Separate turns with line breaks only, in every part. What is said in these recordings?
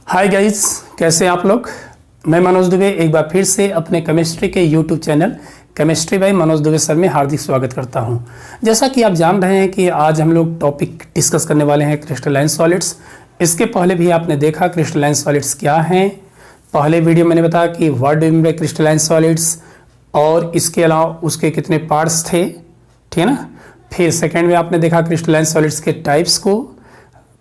Hi guys, कैसे हैं आप लोग। मैं मनोज दुबे एक बार फिर से अपने केमिस्ट्री के YouTube channel chemistry bye Manoj Dubey sir में हार्दिक स्वागत करता हूं। जैसा कि आप जान रहे हैं कि आज हम लोग टॉपिक डिस्कस करने वाले हैं क्रिस्टलाइन सॉलिड्स। इसके पहले भी आपने देखा क्रिस्टलाइन सॉलिड्स क्या हैं। पहले वीडियो मैंने बताया कि what do you mean by crystalline solids और इसके अलावा उसके कितने पार्ट्स थे, ठीक है ना। फिर सेकेंड में आपने देखा क्रिस्टलाइन सॉलिड्स के टाइप्स को,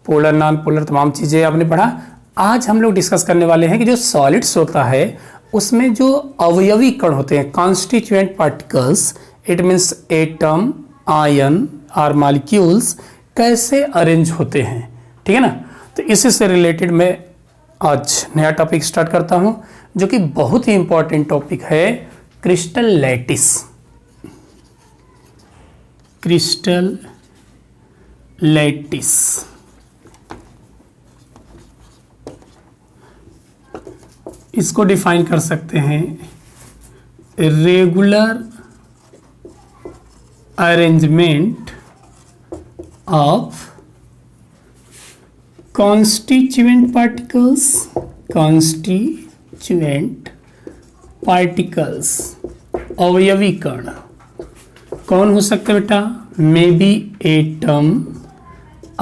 पोलर नॉन पोलर तमाम चीज़ें आपने पढ़ा। आज हम लोग डिस्कस करने वाले हैं कि जो सॉलिड्स होता है उसमें जो अवयवी कण होते हैं, constituent particles, it means atom, ion और मॉलिक्यूल्स कैसे अरेंज होते हैं, ठीक है ना। तो इसी से रिलेटेड मैं आज नया टॉपिक स्टार्ट करता हूं जो कि बहुत ही इंपॉर्टेंट टॉपिक है, क्रिस्टल लैटिस। क्रिस्टल लैटिस इसको डिफाइन कर सकते हैं, regular arrangement of constituent particles, अवयवी कण। कौन हो सकते हैं बेटा? मे बी एटम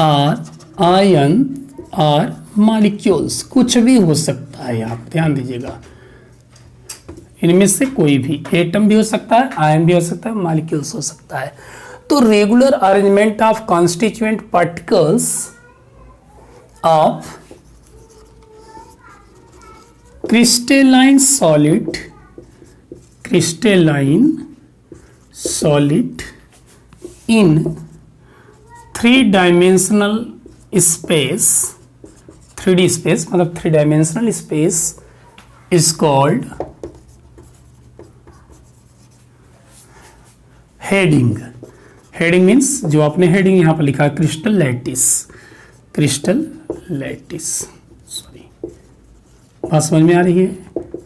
और आयन और मॉलिक्यूल्स, कुछ भी हो सकता है। आप ध्यान दीजिएगा, इनमें से कोई भी, एटम भी हो सकता है, आयन भी हो सकता है, मॉलिक्यूल्स हो सकता है। तो regular arrangement of constituent particles of crystalline solid in 3-dimensional space, 3D space मतलब 3-dimensional space is called heading. Heading means जो आपने हेडिंग यहां पर लिखा है, क्रिस्टल लैटिस। सॉरी, बात समझ में आ रही है?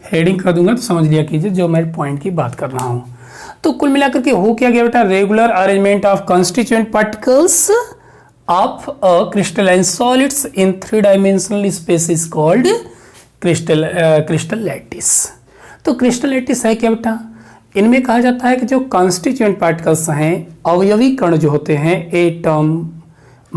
हेडिंग कर दूंगा तो समझ लिया कीजिए जो मैं पॉइंट की बात कर रहा हूं। तो कुल मिलाकर के हो क्या गया बेटा, regular arrangement of constituent particles of crystalline solids in 3-dimensional space is called crystal lattice। तो क्रिस्टल लैटिस है क्या बेटा? इनमें कहा जाता है कि जो कॉन्स्टिट्यूएंट पार्टिकल्स हैं, अवयवी कण जो होते हैं, एटम,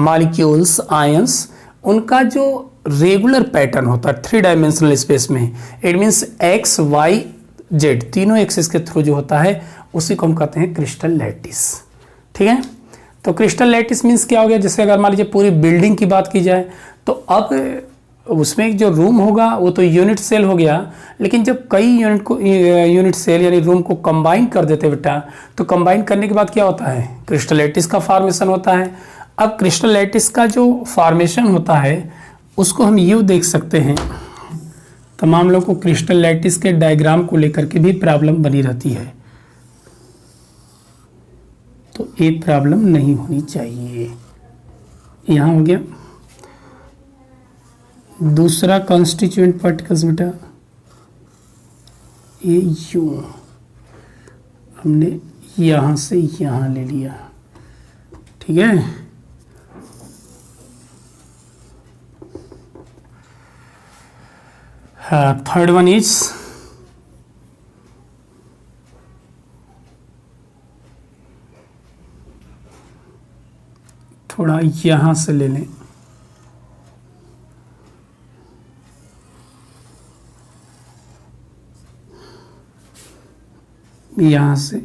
मॉलिक्यूल्स, आयंस, उनका जो रेगुलर पैटर्न होता है 3-dimensional स्पेस में, it means x, y, z, तीनों एक्सिस के थ्रू जो होता है उसी को हम कहते हैं क्रिस्टल लैटिस, ठीक है। तो क्रिस्टल लैटिस मीन्स क्या हो गया? जैसे अगर मान लीजिए पूरी बिल्डिंग की बात की जाए तो अब उसमें जो रूम होगा वो तो यूनिट सेल हो गया, लेकिन जब कई यूनिट सेल यानी रूम को कंबाइन कर देते बेटा, तो कंबाइन करने के बाद क्या होता है? क्रिस्टल लैटिस का फॉर्मेशन होता है। अब क्रिस्टल लैटिस का जो फॉर्मेशन होता है उसको हम यूँ देख सकते हैं। तमाम लोगों को क्रिस्टल लैटिस के डायग्राम को लेकर के भी प्रॉब्लम बनी रहती है, तो ये प्रॉब्लम नहीं होनी चाहिए। यहाँ हो गया दूसरा कॉन्स्टिट्यूएंट पार्टिकल्स बेटा, ये यूं हमने यहाँ से यहाँ ले लिया, ठीक है। हाँ, थर्ड वन इज थोड़ा यहाँ से ले लें, यहाँ से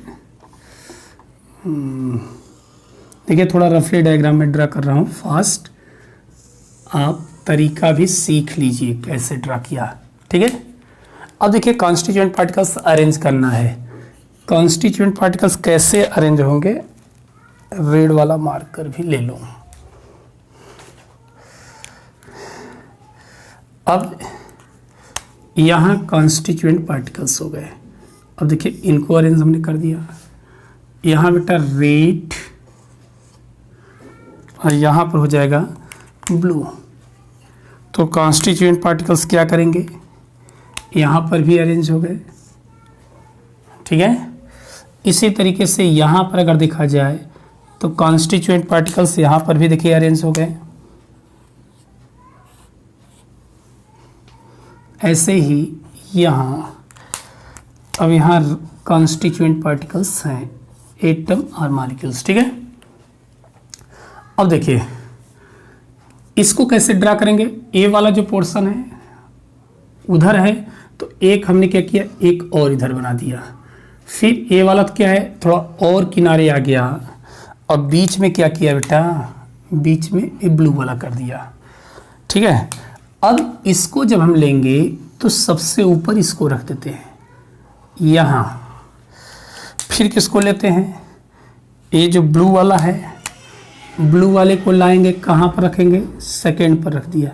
देखिए, थोड़ा रफली डायग्राम में ड्रा कर रहा हूँ फास्ट, आप तरीका भी सीख लीजिए कैसे ड्रा किया, ठीक है। अब देखिए कॉन्स्टिट्यूएंट पार्टिकल्स अरेंज करना है। कॉन्स्टिट्यूएंट पार्टिकल्स कैसे अरेंज होंगे? रेड वाला मार्कर भी ले लो। अब यहाँ कॉन्स्टिट्यूएंट पार्टिकल्स हो गए। अब देखिए इनको अरेंज हमने कर दिया। यहाँ बेटा रेड और यहाँ पर हो जाएगा ब्लू। तो कॉन्स्टिट्यूएंट पार्टिकल्स क्या करेंगे? यहाँ पर भी अरेंज हो गए, ठीक है। इसी तरीके से यहाँ पर अगर देखा जाए तो कॉन्स्टिट्यूएंट पार्टिकल्स यहाँ पर भी देखिए अरेंज हो गए। ऐसे ही यहाँ, अब यहाँ कॉन्स्टिट्यूएंट पार्टिकल्स हैं एटम और मॉलिक्यूल्स, ठीक है। अब देखिए इसको कैसे ड्रा करेंगे, ए वाला जो पोर्शन है उधर है, तो एक हमने क्या किया, एक और इधर बना दिया, फिर ए वाला तो क्या है थोड़ा और किनारे आ गया, और बीच में क्या किया बेटा, बीच में ए ब्लू वाला कर दिया, ठीक है। अब इसको जब हम लेंगे तो सबसे ऊपर इसको रख देते हैं यहाँ, फिर किसको लेते हैं, ये जो ब्लू वाला है, ब्लू वाले को लाएंगे कहाँ पर रखेंगे, सेकेंड पर रख दिया,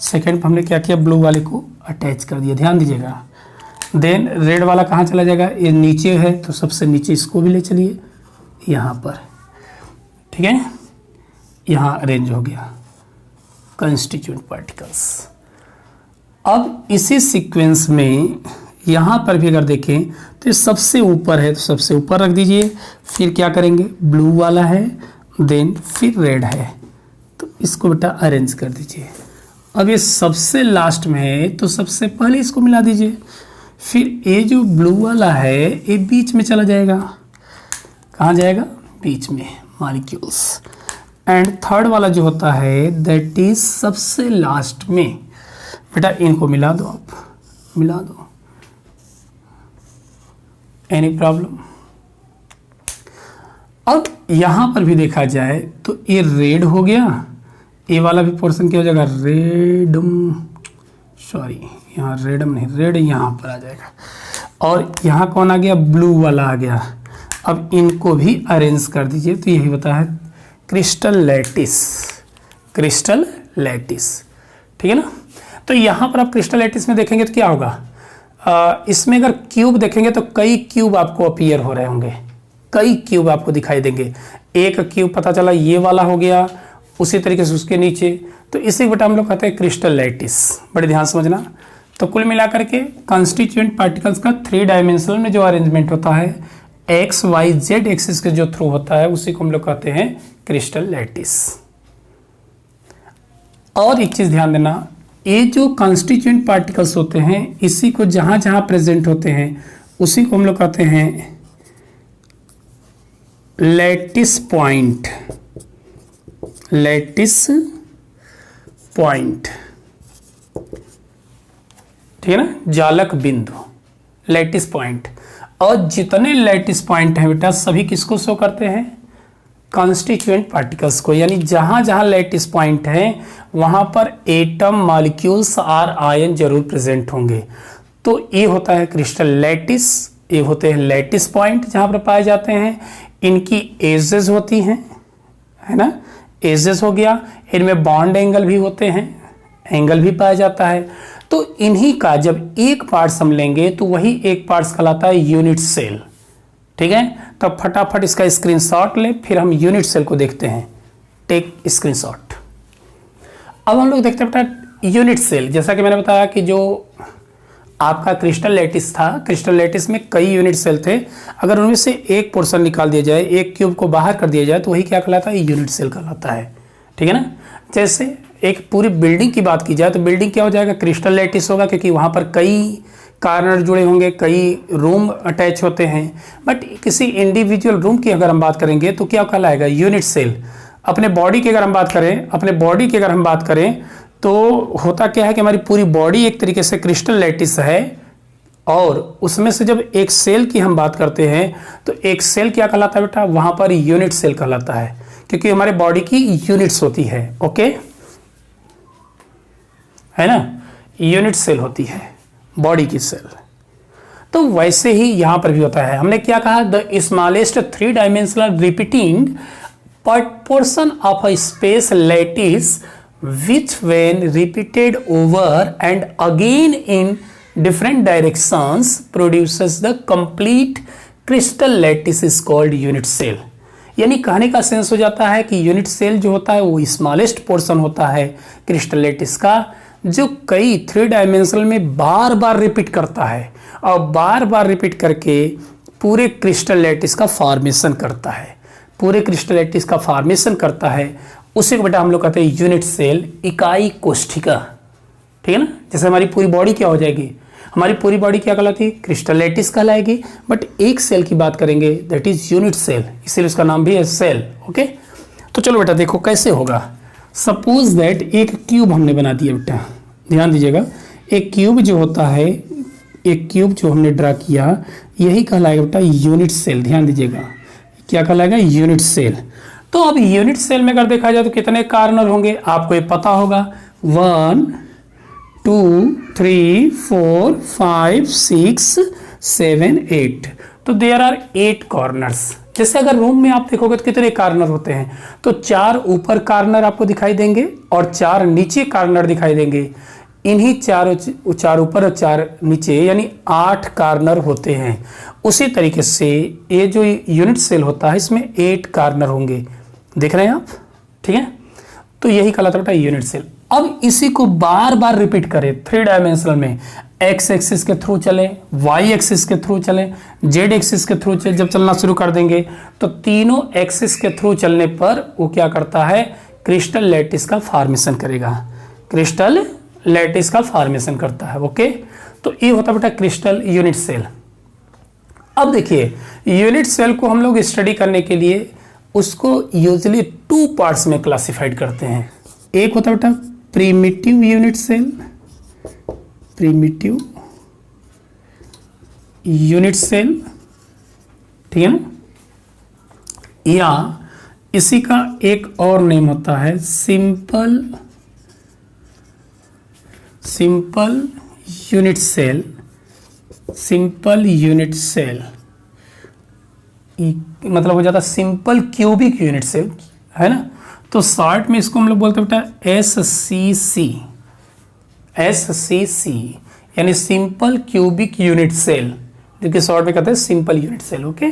सेकेंड पर हमने क्या किया, ब्लू वाले को अटैच कर दिया, ध्यान दीजिएगा। देन रेड वाला कहाँ चला जाएगा, ये नीचे है तो सबसे नीचे इसको भी ले चलिए यहाँ पर, ठीक है। यहाँ अरेंज हो गया कंस्टिट्यूएंट पार्टिकल्स। अब इसी सीक्वेंस में यहाँ पर भी अगर देखें तो ये सबसे ऊपर है तो सबसे ऊपर रख दीजिए, फिर क्या करेंगे, ब्लू वाला है, देन फिर रेड है, तो इसको बेटा अरेंज कर दीजिए। अब ये सबसे लास्ट में है तो सबसे पहले इसको मिला दीजिए, फिर ये जो ब्लू वाला है ये बीच में चला जाएगा, कहाँ जाएगा, बीच में, मॉलिक्यूल्स। एंड थर्ड वाला जो होता है दैट इज सबसे लास्ट में, बेटा इनको मिला दो, आप मिला दो, एनी प्रॉब्लम। अब यहाँ पर भी देखा जाए तो ये रेड हो गया, ये वाला भी पोर्शन क्या हो जाएगा, रेडम, सॉरी यहाँ रेडम नहीं, रेड यहाँ पर आ जाएगा, और यहाँ कौन आ गया, ब्लू वाला आ गया। अब इनको भी अरेंज कर दीजिए, तो यही होता है क्रिस्टल लैटिस, क्रिस्टल लैटिस, ठीक है ना। तो यहाँ पर आप क्रिस्टल लैटिस में देखेंगे तो क्या होगा, इसमें अगर क्यूब देखेंगे तो कई क्यूब आपको अपीयर हो रहे होंगे, कई क्यूब आपको दिखाई देंगे। एक क्यूब पता चला ये वाला हो गया, उसी तरीके से उसके नीचे, तो इसी बेटा हम लोग कहते हैं क्रिस्टल लैटिस, बड़े ध्यान समझना। तो कुल मिलाकर के कॉन्स्टिट्यूएंट पार्टिकल्स का 3 डायमेंशनल में जो अरेंजमेंट होता है एक्स वाई जेड एक्सिस के जो थ्रू होता है उसी को हम लोग कहते हैं क्रिस्टल लैटिस। और एक चीज ध्यान देना, ये जो कॉन्स्टिट्यूएंट पार्टिकल्स होते हैं इसी को जहां जहां प्रेजेंट होते हैं उसी को हम लोग कहते हैं लैटिस पॉइंट, लैटिस पॉइंट, ठीक है ना, जालक बिंदु, लैटिस पॉइंट। और जितने लैटिस पॉइंट हैं बेटा सभी किसको शो करते हैं, कॉन्स्टिट्यूएंट पार्टिकल्स को, यानी जहां जहां लैटिस पॉइंट हैं वहां पर एटम, मॉलिक्यूल्स और आयन जरूर प्रेजेंट होंगे। तो ये होता है क्रिस्टल लैटिस, ये होते हैं लैटिस पॉइंट जहां पर पाए जाते हैं। इनकी एजेस होती हैं, है ना, एजेस हो गया, इनमें बॉन्ड एंगल भी होते हैं, एंगल भी पाया जाता है। तो इन्हीं का जब एक पार्ट्स हम लेंगे तो वही एक पार्ट्स कहलाता है यूनिट सेल, ठीक है। तब फटाफट इसका स्क्रीनशॉट ले, फिर हम यूनिट सेल को देखते हैं, टेक स्क्रीनशॉट। अब हम लोग देखते हैं बेटा यूनिट सेल, जैसा कि मैंने बताया कि जो आपका क्रिस्टल लैटिस था, क्रिस्टल लैटिस में कई यूनिट सेल थे, अगर उनमें से एक पोर्शन निकाल दिया जाए, एक क्यूब को बाहर कर दिया जाए तो वही क्या कहलाता है, यूनिट सेल कहलाता है, ठीक है ना। जैसे एक पूरी बिल्डिंग की बात की जाए तो बिल्डिंग क्या हो जाएगा, क्रिस्टल लैटिस होगा, क्योंकि वहाँ पर कई कार्नर जुड़े होंगे, कई रूम अटैच होते हैं। बट किसी इंडिविजुअल रूम की अगर हम बात करेंगे तो क्या कहलाएगा, यूनिट सेल। अपने बॉडी की अगर हम बात करें, अपने बॉडी की अगर हम बात करें तो होता क्या है कि हमारी पूरी बॉडी एक तरीके से क्रिस्टल लैटिस है, और उसमें से जब एक सेल की हम बात करते हैं तो एक सेल क्या कहलाता है बेटा, वहाँ पर यूनिट सेल कहलाता है, क्योंकि हमारे बॉडी की यूनिट्स होती है, ओके, है ना, यूनिट सेल होती है बॉडी की सेल। तो वैसे ही यहां पर भी होता है। हमने क्या कहा, the smallest 3 dimensional repeating portion of a space lattice which when repeated over and again in different directions produces the complete crystal lattice is called unit cell। यानी कहने का सेंस हो जाता है कि यूनिट सेल जो होता है वो स्मॉलेस्ट पोर्शन होता है क्रिस्टल लैटिस का, जो कई 3 डायमेंशनल में बार बार रिपीट करता है और बार बार रिपीट करके पूरे क्रिस्टल लैटिस का फॉर्मेशन करता है, पूरे क्रिस्टल लैटिस का फॉर्मेशन करता है। उसी को बेटा हम लोग कहते हैं यूनिट सेल, इकाई कोष्ठिका, ठीक है ना। जैसे हमारी पूरी बॉडी क्या हो जाएगी, हमारी पूरी बॉडी क्या कहलाती है, क्रिस्टल लैटिस कहलाएगी। बट एक सेल की बात करेंगे दैट इज यूनिट सेल, इसलिए उसका नाम भी है सेल। ओके, तो चलो बेटा देखो कैसे होगा। सपोज दैट एक क्यूब हमने बना दिया बेटा, ध्यान दीजिएगा। एक क्यूब जो होता है, एक क्यूब जो हमने ड्रा किया, यही कहलाएगा बेटा यूनिट सेल। ध्यान दीजिएगा, क्या कहलाएगा, यूनिट सेल। तो अब यूनिट सेल में अगर देखा जाए तो कितने कार्नर होंगे, आपको ये पता होगा, 1 2 3 4 5 6 7 8। तो देयर आर 8 कॉर्नर्स। जैसे अगर रूम में आप देखोगे तो कितने कार्नर होते हैं, तो 4 ऊपर कार्नर आपको दिखाई देंगे और 4 नीचे कार्नर दिखाई देंगे। इन्हीं चार ऊपर और 4 नीचे, यानी 8 कार्नर होते हैं। उसी तरीके से ये जो यूनिट सेल होता है इसमें 8 कार्नर होंगे, देख रहे हैं आप, ठीक है। तो यही कहलाता है यूनिट सेल। अब इसी को बार बार रिपीट करें 3 डायमेंशनल में, एक्स एक्सिस के थ्रू चले, वाई एक्सिस के थ्रू चले, जेड एक्सिस के थ्रू चले। जब चलना शुरू कर देंगे तो तीनों एक्सिस के थ्रू चलने पर वो क्या करता है, क्रिस्टल लैटिस का फॉर्मेशन करेगा, क्रिस्टल लैटिस का फॉर्मेशन करता है। ओके, तो ये होता है बेटा क्रिस्टल यूनिट सेल। अब देखिए यूनिट सेल को हम लोग स्टडी करने के लिए उसको यूजुअली 2 पार्ट्स में क्लासिफाइड करते हैं। एक होता है बेटा primitive unit cell, primitive unit cell, ठीक है ना, या इसी का एक और नेम होता है simple unit cell, simple unit cell मतलब हो जाता सिंपल क्यूबिक यूनिट सेल, है ना। तो शॉर्ट में इसको हम लोग बोलते हैं बेटा SCC, यानी सिंपल क्यूबिक यूनिट सेल, जो कि शॉर्ट में कहते हैं सिंपल यूनिट सेल। ओके,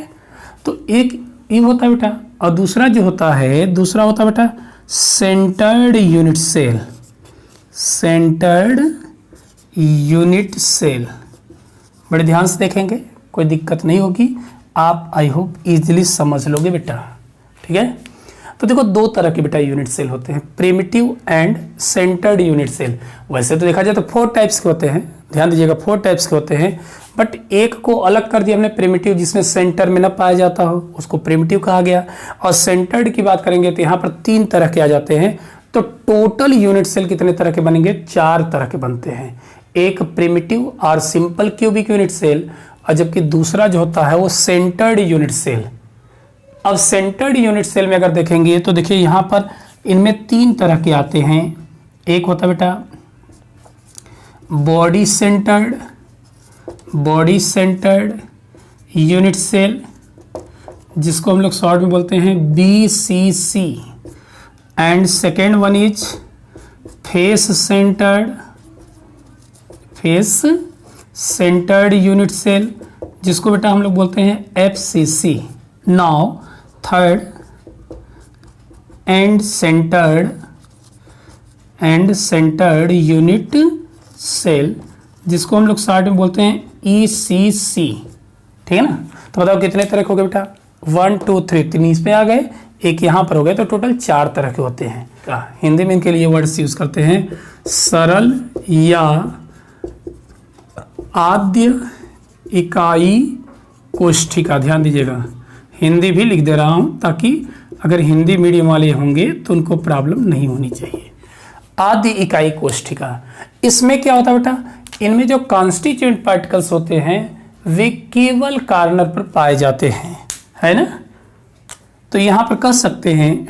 तो एक ये होता है बेटा, और दूसरा जो होता है, दूसरा होता है बेटा centred unit cell, centred unit cell. बड़े ध्यान से देखेंगे, कोई दिक्कत नहीं होगी, आप आई होप इजीली समझ लोगे बेटा, ठीक है। तो देखो 2 तरह के बेटा यूनिट सेल होते हैं, primitive and centred unit cell. वैसे तो देखा जाए तो 4 टाइप्स के होते हैं, ध्यान दीजिएगा 4 टाइप्स के होते हैं, बट एक को अलग कर दिया हमने प्रिमिटिव, जिसमें सेंटर में न पाया जाता हो उसको प्रिमिटिव कहा गया। और सेंटर्ड की बात करेंगे तो यहाँ पर 3 तरह के आ जाते हैं। तो टोटल यूनिट सेल कितने तरह के बनेंगे, 4 तरह के बनते हैं। एक प्रिमिटिव और सिंपल क्यूबिक यूनिट सेल, और जबकि दूसरा जो होता है वो सेंटर्ड यूनिट सेल। अब सेंटर्ड यूनिट सेल में अगर देखेंगे तो देखिए यहाँ पर इनमें 3 तरह के आते हैं। एक होता है बेटा बॉडी सेंटर्ड यूनिट सेल, जिसको हम लोग शॉर्ट में बोलते हैं BCC, and second one is face centred unit cell, जिसको बेटा हम लोग बोलते हैं FCC। Now third end centred unit cell, जिसको हम लोग शॉर्ट में बोलते हैं ECC, ठीक है ना। तो बताओ कितने तरह के हो गए बेटा, 1 2 3 इस पे आ गए, एक यहाँ पर हो गए, तो टोटल 4 तरह के होते हैं। हिंदी में इनके लिए वर्ड्स यूज करते हैं सरल या आद्य इकाई कोष्ठिका। ध्यान दीजिएगा, हिंदी भी लिख दे रहा हूं ताकि अगर हिंदी मीडियम वाले होंगे तो उनको प्रॉब्लम नहीं होनी चाहिए। आद्य इकाई कोष्ठिका, इसमें क्या होता है बेटा, इनमें जो कॉन्स्टिट्यूएंट पार्टिकल्स होते हैं वे केवल कार्नर पर पाए जाते हैं, है ना। तो यहां पर कह सकते हैं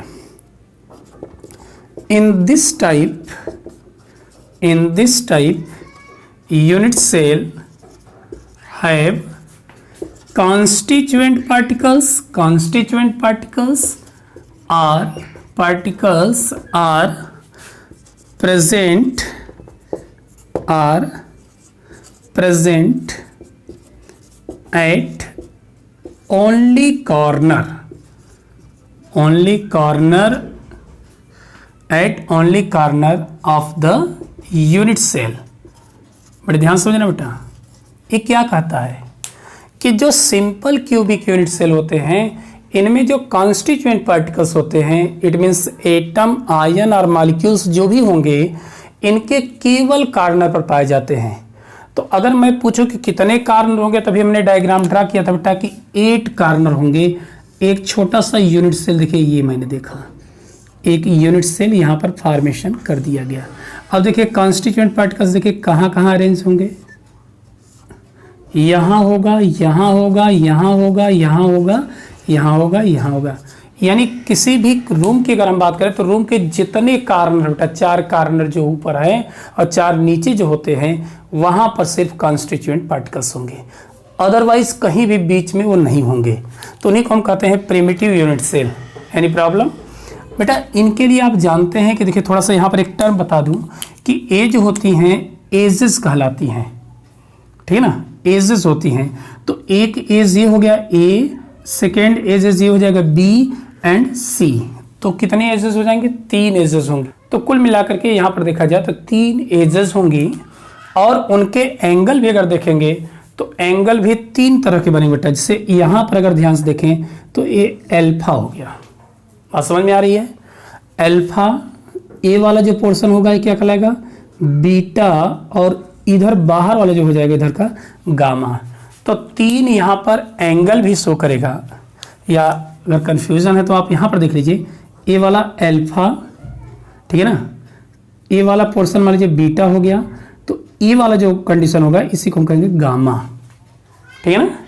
इन this type unit cell have constituent particles are present at only corner of the unit cell। बड़े ध्यान से समझना बेटा, ये क्या कहता है कि जो सिंपल क्यूबिक यूनिट सेल होते हैं इनमें जो कॉन्स्टिट्यूएंट पार्टिकल्स होते हैं, इट मीन्स एटम, आयन और मॉलिक्यूल्स जो भी होंगे, इनके केवल कार्नर पर पाए जाते हैं। तो अगर मैं पूछूं कि कितने कार्नर होंगे, तभी हमने डायग्राम ड्रा किया था बेटा कि 8 कार्नर होंगे। एक छोटा सा यूनिट सेल, देखिए ये मैंने देखा, एक यूनिट सेल यहाँ पर फॉर्मेशन कर दिया गया। अब देखिए कॉन्स्टिट्यूएंट पार्टिकल्स देखिए कहाँ कहाँ अरेंज होंगे, यहाँ होगा, यहाँ होगा, यहाँ होगा, यहाँ होगा, यहाँ होगा, यहाँ होगा। यानी किसी भी रूम की अगर हम बात करें तो रूम के जितने कार्नर बेटा, 4 कार्नर जो ऊपर है और 4 नीचे जो होते हैं, वहां पर सिर्फ कॉन्स्टिट्यूएंट पार्टिकल्स होंगे, अदरवाइज कहीं भी बीच में वो नहीं होंगे। तो उन्हीं को हम कहते हैं primitive unit cell. Any problem बेटा? इनके लिए आप जानते हैं कि देखिए थोड़ा सा यहाँ पर एक टर्म बता दूं कि ए जो होती हैं एजेस कहलाती हैं, ठीक है ना, एजेस होती हैं। तो एक एज ये हो गया ए, सेकेंड एजेस ये हो जाएगा बी एंड सी। तो कितने एजेस हो जाएंगे? 3 एजेस होंगे। तो कुल मिलाकर के यहाँ पर देखा जाए तो 3 एजेस होंगी, और उनके एंगल भी अगर देखेंगे तो एंगल भी 3 तरह के बनेंगे बेटा। जैसे यहाँ पर अगर ध्यान से देखें तो ये अल्फा हो गया, बात समझ में आ रही है? अल्फा, ए वाला जो पोर्शन होगा ये क्या कहलाएगा? बीटा, और इधर बाहर वाला जो हो जाएगा इधर का गामा। तो 3 यहाँ पर एंगल भी शो करेगा, या अगर कंफ्यूजन है तो आप यहाँ पर देख लीजिए, ए वाला अल्फा, ठीक है ना, ए वाला पोर्शन मान लीजिए बीटा हो गया, तो ए वाला जो कंडीशन होगा इसी को हम कहेंगे गामा, ठीक है ना।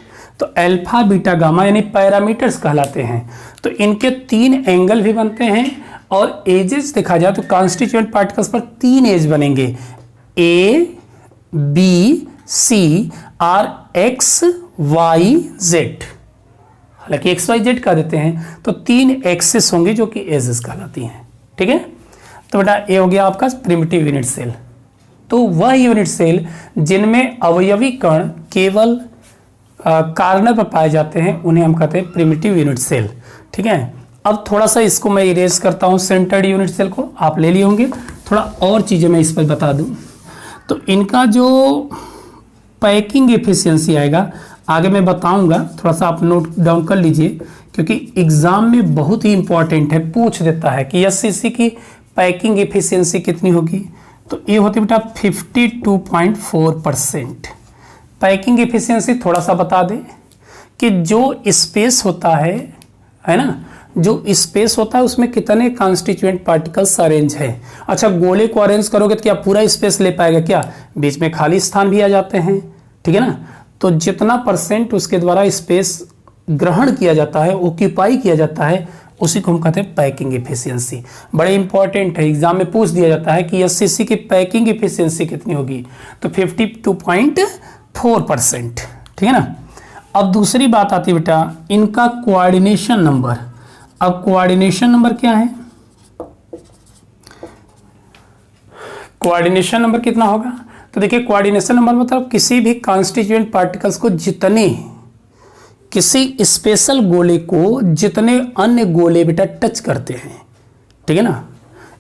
तो अल्फा, बीटा, गामा यानी पैरामीटर्स कहलाते हैं। तो इनके 3 एंगल भी बनते हैं, और एजेस देखा जाए तो कॉन्स्टिट्यूएंट पार्टिकल्स पर 3 एज बनेंगे, ए, बी, सी और एक्स, वाई, जेड। हालांकि एक्स वाई जेड कह देते हैं, तो 3 एक्सिस होंगे जो कि एजेस कहलाती हैं, ठीक है। तो बेटा ये हो गया आपका प्रिमिटिव यूनिट सेल। तो वह यूनिट सेल जिनमें अवयवी कण केवल कार्नर पर पाए जाते हैं, उन्हें हम कहते हैं प्रिमिटिव यूनिट सेल, ठीक है। अब थोड़ा सा इसको मैं इरेज करता हूँ, सेंटर्ड यूनिट सेल को आप ले लिए होंगे। थोड़ा और चीज़ें मैं इस पर बता दूँ तो इनका जो पैकिंग एफिशिएंसी आएगा आगे मैं बताऊंगा, थोड़ा सा आप नोट डाउन कर लीजिए, क्योंकि एग्जाम में बहुत ही इंपॉर्टेंट है, पूछ देता है कि एससीसी की पैकिंग एफिशिएंसी कितनी होगी। तो ये होती बेटा 52.4%। पैकिंग एफिशिएंसी थोड़ा सा बता दें कि जो स्पेस होता है ना, जो स्पेस होता है उसमें कितने कॉन्स्टिट्यूएंट पार्टिकल्स अरेंज है। अच्छा, गोले को अरेंज करोगे तो क्या पूरा स्पेस ले पाएगा? क्या बीच में खाली स्थान भी आ जाते हैं, ठीक है ना। तो जितना परसेंट उसके द्वारा स्पेस ग्रहण किया जाता है, ऑक्यूपाई किया जाता है, उसी को हम कहते हैं पैकिंग एफिशिएंसी। बड़े इंपॉर्टेंट है, एग्जाम में पूछ दिया जाता है कि एससीसी की पैकिंग एफिशिएंसी कितनी होगी, तो 52.4%, ठीक है ना। अब दूसरी बात आती है बेटा इनका कोऑर्डिनेशन नंबर। अब कोऑर्डिनेशन नंबर क्या है? कोऑर्डिनेशन नंबर कितना होगा? तो देखिए कोऑर्डिनेशन नंबर मतलब किसी भी कॉन्स्टिट्यूएंट पार्टिकल्स को जितने, किसी स्पेशल गोले को जितने अन्य गोले बेटा टच करते हैं, ठीक है ना।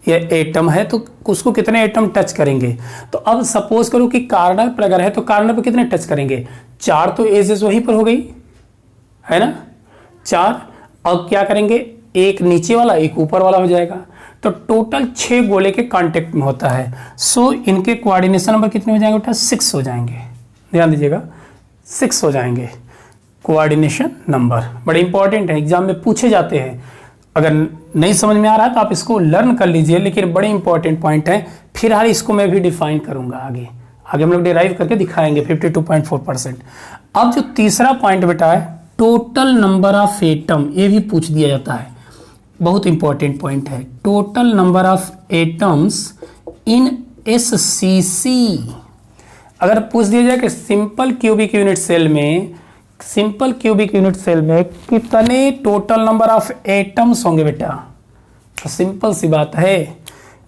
ये एटम है तो उसको कितने एटम टच करेंगे। तो अब सपोज करो कि कार्नर पर अगर है तो कार्नर पर कितने टच करेंगे? 4 तो एजेस वहीं पर हो गई है ना, 4। अब क्या करेंगे? एक नीचे वाला एक ऊपर वाला हो जाएगा, तो टोटल 6 गोले के कांटेक्ट में होता है। सो इनके कोऑर्डिनेशन नंबर कितने हो जाएंगे बेटा? 6 हो जाएंगे। ध्यान दीजिएगा 6 हो जाएंगे कोऑर्डिनेशन नंबर। बड़े इंपॉर्टेंट है, एग्जाम में पूछे जाते हैं। अगर नहीं समझ में आ रहा है तो आप इसको लर्न कर लीजिए, लेकिन बड़े इंपॉर्टेंट पॉइंट है। फिलहाल इसको मैं भी डिफाइन करूंगा, आगे हम लोग डिराइव करके दिखाएंगे 52.4%। अब जो तीसरा पॉइंट बेटा है टोटल नंबर ऑफ एटम, ये भी पूछ दिया जाता है, बहुत इंपॉर्टेंट पॉइंट है। Total number of atoms in SCC. अगर पूछ दिया जाए कि सिंपल क्यूबिक यूनिट सेल में, सिंपल क्यूबिक यूनिट सेल में कितने टोटल नंबर ऑफ एटम्स होंगे बेटा, तो सिंपल सी बात है,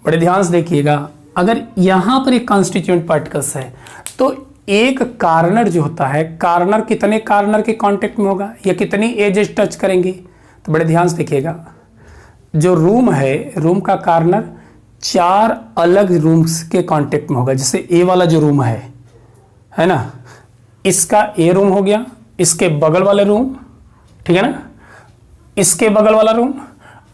बड़े ध्यान से देखिएगा। अगर यहां पर एक कॉन्स्टिट्यूएंट पार्टिकल्स है तो एक कार्नर जो होता है, कार्नर कितने कार्नर के कांटेक्ट में होगा या कितनी एजेस टच करेंगे? तो बड़े ध्यान से देखिएगा, जो रूम है, रूम का कार्नर 4 अलग रूम्स के कांटेक्ट में होगा। जैसे ए वाला जो रूम है ना, इसका ए रूम हो गया, इसके बगल वाले रूम, ठीक है ना, इसके बगल वाला रूम,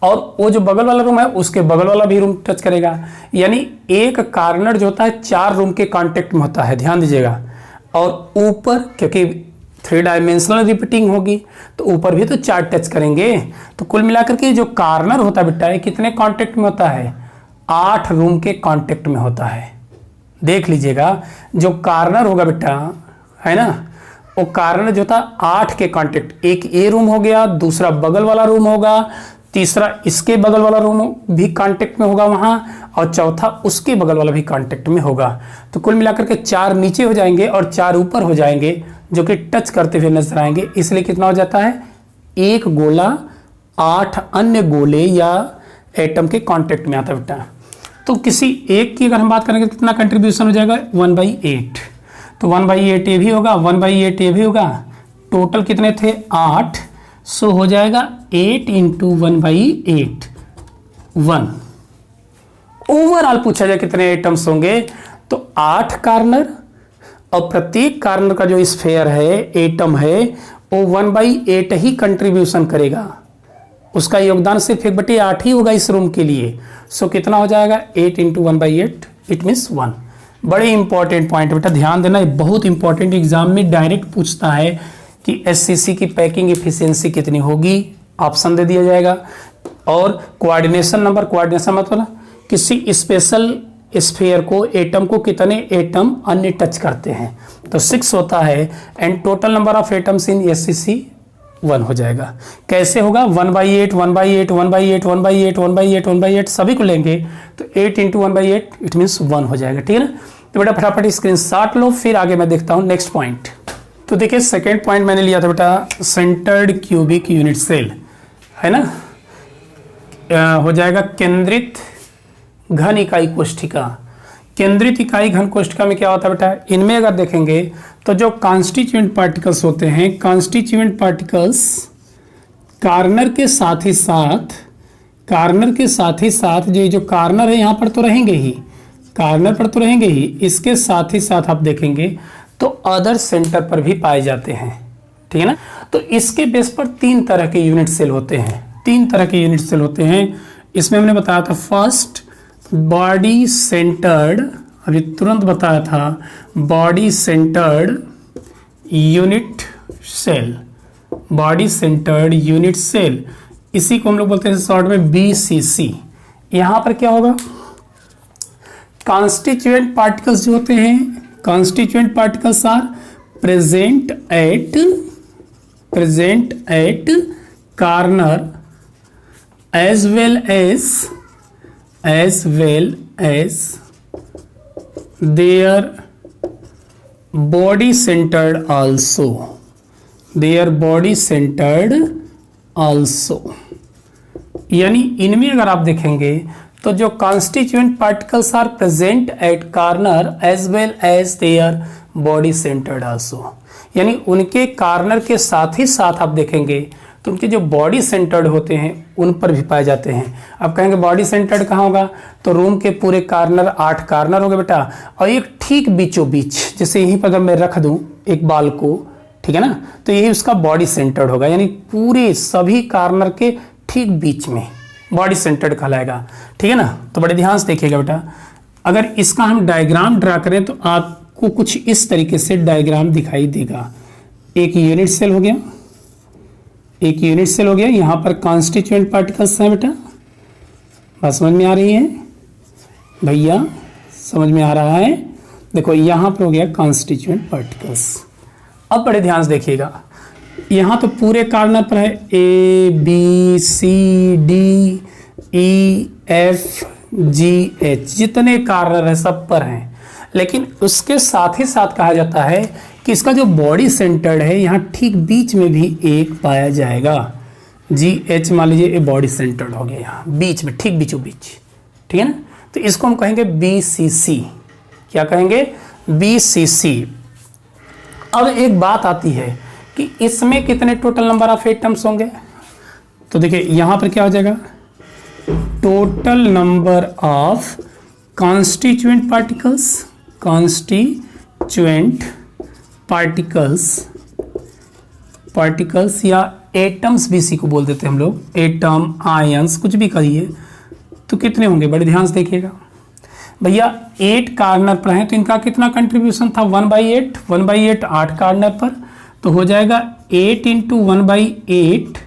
और वो जो बगल वाला रूम है उसके बगल वाला भी रूम टच करेगा। यानी एक कार्नर जो होता है 4 रूम के कांटेक्ट में होता है, ध्यान दीजिएगा। और ऊपर क्योंकि 3 डायमेंशनल रिपीटिंग होगी तो ऊपर भी तो 4 टच करेंगे। तो कुल मिलाकर के जो कार्नर होता है बेटा, कितने कांटेक्ट में होता है? 8 रूम के कांटेक्ट में होता है। देख लीजिएगा, जो कार्नर होगा बेटा, है ना, वो कार्नर जो था 8 के कांटेक्ट, एक ए रूम हो गया, दूसरा बगल वाला रूम होगा, तीसरा इसके बगल वाला रूम भी कांटेक्ट में होगा वहां, और चौथा उसके बगल वाला भी कांटेक्ट में होगा। तो कुल मिलाकर के 4 नीचे हो जाएंगे और 4 ऊपर हो जाएंगे, जो कि टच करते हुए नजर आएंगे। इसलिए कितना हो जाता है? एक गोला 8 अन्य गोले या एटम के कांटेक्ट में आता है बेटा। तो किसी एक की अगर हम बात करेंगे कितना कंट्रीब्यूशन हो जाएगा? 1/8। तो 1/8 ये भी होगा, 1/8 ये भी होगा। टोटल कितने थे? 8। सो हो जाएगा 8 × 1/8 1। ओवरऑल पूछा जाए कितने एटम्स होंगे, तो 8 कार्नर, और प्रत्येक कार्नर का जो स्फेयर है, एटम है, वो 1/8 ही कंट्रीब्यूशन करेगा। उसका योगदान सिर्फ 1/8 ही होगा इस रूम के लिए। सो कितना हो जाएगा? 8 × 1/8, इट मीन्स 1। बड़े इंपॉर्टेंट पॉइंट बेटा, ध्यान देना, बहुत इंपॉर्टेंट। एग्जाम में डायरेक्ट पूछता है कि एससीसी की पैकिंग इफिशियंसी कितनी होगी, ऑप्शन दे दिया जाएगा। और कोऑर्डिनेशन नंबर, कोऑर्डिनेशन मतलब किसी स्पेशल स्फीयर को, एटम को कितने एटम अन्य टच करते हैं, तो 6 होता है। And total number of atoms in SCC 1 हो जाएगा। कैसे होगा? 1/8 1/8 1/8 1/8 1/8 1/8 सभी को लेंगे तो 8 × 1/8 इट मीन्स 1 हो जाएगा। ठीक है ना? तो बेटा फटाफट स्क्रीनशॉट लो, फिर आगे मैं देखता हूँ नेक्स्ट पॉइंट। तो देखिए सेकेंड पॉइंट मैंने लिया था बेटा, सेंटर्ड क्यूबिक यूनिट सेल, है ना, हो जाएगा केंद्रित घन इकाई कोष्ठिका। केंद्रित इकाई घन कोष्ठिका में क्या होता है बेटा? इनमें अगर देखेंगे तो जो कॉन्स्टिट्यूएंट पार्टिकल्स होते हैं, कॉन्स्टिट्यूएंट पार्टिकल्स कार्नर के साथ ही साथ जो कार्नर है यहाँ पर तो रहेंगे ही, कार्नर पर तो रहेंगे ही, इसके साथ ही साथ आप देखेंगे तो अदर सेंटर पर भी पाए जाते हैं। ठीक है ना? तो इसके बेस पर 3 तरह के यूनिट सेल होते हैं, 3 तरह के यूनिट सेल होते हैं। इसमें हमने बताया था फर्स्ट बॉडी सेंटर्ड, अभी तुरंत बताया था, body centred unit cell, body centred unit cell, इसी को हम लोग बोलते हैं शॉर्ट में बीसीसी। यहां पर क्या होगा? कॉन्स्टिट्यूएंट पार्टिकल्स जो होते हैं, constituent particles are present at corner as well as their body centered also, यानी इनमें अगर आप देखेंगे तो जो constituent particles are present at corner as well as their body centred also, यानी उनके कार्नर के साथ ही साथ आप देखेंगे तो उनके जो बॉडी सेंटर्ड होते हैं उन पर भी पाए जाते हैं। आप कहेंगे बॉडी सेंटर्ड कहाँ होगा? तो रूम के पूरे कार्नर, 8 कार्नर हो गए बेटा, और एक ठीक बीचों बीच, जैसे यहीं पर अगर मैं रख दूं एक बाल को, ठीक है ना, तो यही उसका बॉडी सेंटर्ड होगा, यानी पूरे सभी कार्नर के ठीक बीच में बॉडी सेंटर्ड कहलाएगा। ठीक है ना? तो बड़े ध्यान से देखिएगा बेटा, अगर इसका हम डायग्राम ड्रा करें तो आपको कुछ इस तरीके से डायग्राम दिखाई देगा। एक यूनिट सेल हो गया, एक यूनिट सेल हो गया, यहाँ पर कॉन्स्टिट्यूएंट पार्टिकल्स हैं बेटा, बात समझ में आ रही है भैया? समझ में आ रहा है? देखो यहाँ पर हो गया कॉन्स्टिट्यूएंट पार्टिकल्स। अब बड़े ध्यान से देखिएगा, यहाँ तो पूरे कार्नर पर है ABCDEFGH, जितने कार्नर है सब पर हैं, लेकिन उसके साथ ही साथ कहा जाता है कि इसका जो बॉडी सेंटर्ड है यहाँ ठीक बीच में भी एक पाया जाएगा। GH मान लीजिए ये बॉडी सेंटर्ड हो गया, यहाँ बीच में, ठीक बीचों बीच। ठीक है ना? तो इसको हम कहेंगे BCC। क्या कहेंगे? BCC। अब एक बात आती है कि इसमें कितने टोटल नंबर ऑफ एटम्स होंगे? तो देखिए यहाँ पर क्या हो जाएगा? Total number of constituent particles या एटम्स भी इसी को बोल देते हैं हम लोग, एटम, आयंस, कुछ भी कहिए, तो कितने होंगे, बड़े ध्यान से देखिएगा भैया। 8 कार्नर पर हैं तो इनका कितना कंट्रीब्यूशन था, 1/8, 1/8 8 कार्नर पर, तो हो जाएगा 8 × 1/8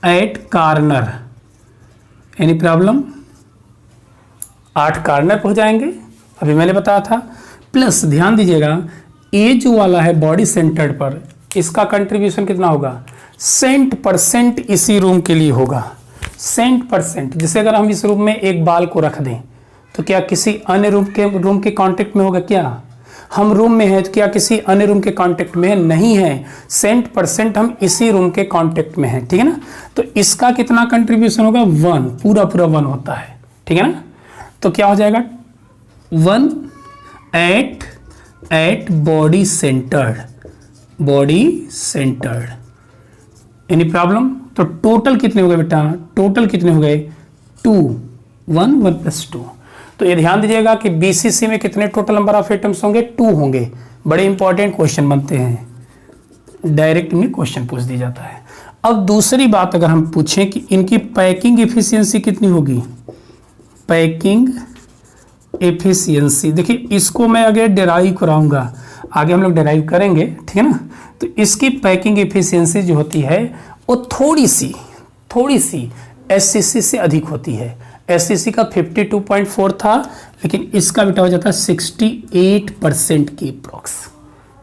8 कार्नर, एनी प्रॉब्लम, 8 कार्नर पर हो जाएंगे, अभी मैंने बताया था। प्लस ध्यान दीजिएगा, ये जो वाला है बॉडी सेंटर्ड पर, इसका कंट्रीब्यूशन कितना होगा, %, इसी रूम के लिए होगा, %। जैसे अगर हम इस रूम में एक बाल को रख दें तो क्या किसी अन्य रूम के कांटेक्ट में होगा, क्या हम रूम में हैं तो क्या किसी अन्य रूम के कांटेक्ट में है, नहीं है, %, हम इसी रूम के कांटेक्ट में हैं, ठीक है ना। तो इसका कितना कंट्रीब्यूशन होगा, 1, पूरा 1 होता है, ठीक है ना। तो क्या हो जाएगा, 1 at body centred, any problem. तो टोटल कितने हो गए बेटा, टोटल कितने हो गए, 2, 1 + 2। तो ये ध्यान दीजिएगा कि बीसीसी में कितने टोटल नंबर ऑफ एटम्स होंगे, 2 होंगे। बड़े इंपॉर्टेंट क्वेश्चन बनते हैं, डायरेक्ट में क्वेश्चन पूछ दिया जाता है। अब दूसरी बात अगर हम पूछें कि इनकी पैकिंग एफिशिएंसी कितनी होगी, पैकिंग एफिशिएंसी, देखिए इसको मैं आगे डिराइव कराऊंगा, आगे हम लोग डिराइव करेंगे, ठीक है ना। तो इसकी पैकिंग एफिशिएंसी जो होती है वो थोड़ी सी एससीसी से अधिक होती है। एससीसी का 52.4 था, लेकिन इसका बेटा हो जाता है 68% की अप्रॉक्स,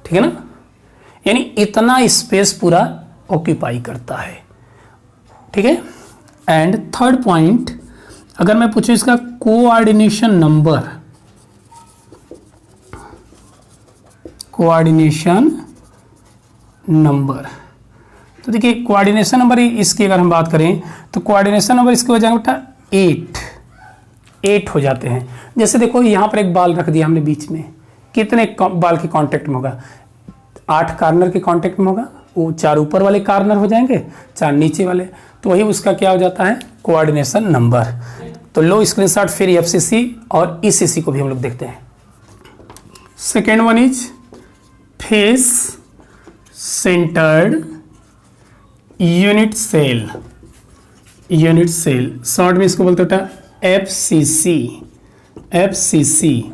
ठीक है ना। यानी इतना स्पेस पूरा ऑक्यूपाई करता है, ठीक है। एंड थर्ड पॉइंट, अगर मैं पूछूं इसका कोऑर्डिनेशन नंबर, तो देखिए कोऑर्डिनेशन नंबर इसकी अगर हम बात करें तो कोऑर्डिनेशन नंबर इसके हो जाएगा बेटा 8 हो जाते हैं। जैसे देखो यहाँ पर एक बाल रख दिया हमने बीच में, कितने बाल के कांटेक्ट में होगा, 8 कार्नर के कांटेक्ट में होगा, वो 4 ऊपर वाले कार्नर हो जाएंगे, 4 नीचे वाले, तो वही उसका क्या हो जाता है, कोऑर्डिनेशन नंबर। तो लो स्क्रीनशॉट, फिर एफसीसी और ईसीसी को भी हम लोग देखते हैं। Second one is face centred unit cell, short में इसको बोलते होता है एफसीसी,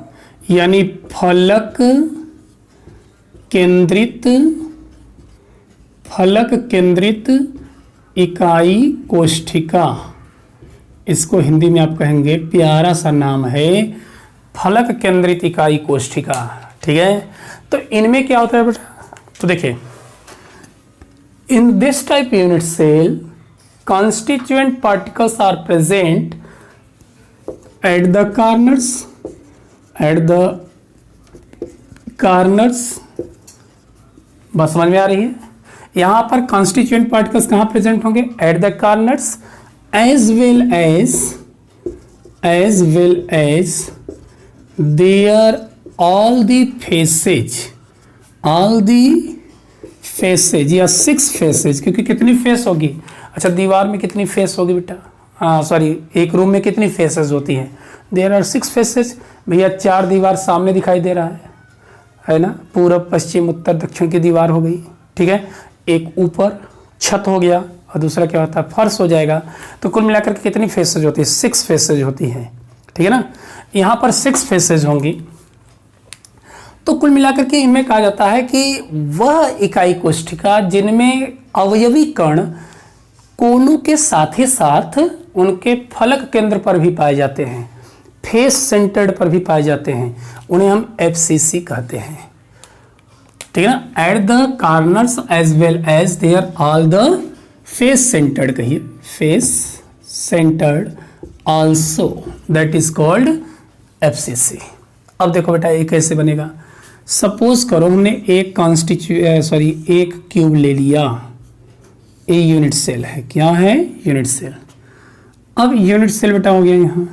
यानी फलक केंद्रित इकाई कोष्ठिका, इसको हिंदी में आप कहेंगे, प्यारा सा नाम है, फलक केंद्रित इकाई कोष्ठिका, ठीक है। तो इनमें क्या होता है बेटा, तो देखिए in this type unit cell constituent particles are present at the corners, बस समझ में आ रही है। यहां पर constituent particles कहां प्रेजेंट होंगे, at the corners as well as there all the faces या 6 faces, क्योंकि कितनी फेस होगी, अच्छा दीवार में कितनी फेस होगी बेटा, हाँ सॉरी, एक रूम में कितनी फेसेस होती हैं, देयर आर 6 फेसेस। भैया 4 दीवार सामने दिखाई दे रहा है ना, पूरब पश्चिम उत्तर दक्षिण की दीवार हो गई, ठीक है। एक ऊपर छत हो गया और दूसरा क्या होता है, फर्श हो जाएगा। तो कुल मिलाकर के कितनी फेसेज होती है, 6 फेसेज होती हैं, ठीक है ना। यहाँ पर 6 फेसेज होंगी। तो कुल मिलाकर के इनमें कहा जाता है कि वह इकाई कोष्ठिका जिनमें अवयवी कण कोनों के साथ ही साथ उनके फलक केंद्र पर भी पाए जाते हैं, फेस सेंटर्ड पर भी पाए जाते हैं, उन्हें हम एफसीसी कहते हैं, ठीक है ना। At the corners as well as there all the face centred, कहिए face centred also, that is called FCC. अब देखो बेटा ये कैसे बनेगा, सपोज करो हमने एक एक क्यूब ले लिया, ये यूनिट सेल है, क्या है, यूनिट सेल। अब यूनिट सेल बेटा हो गया यहाँ,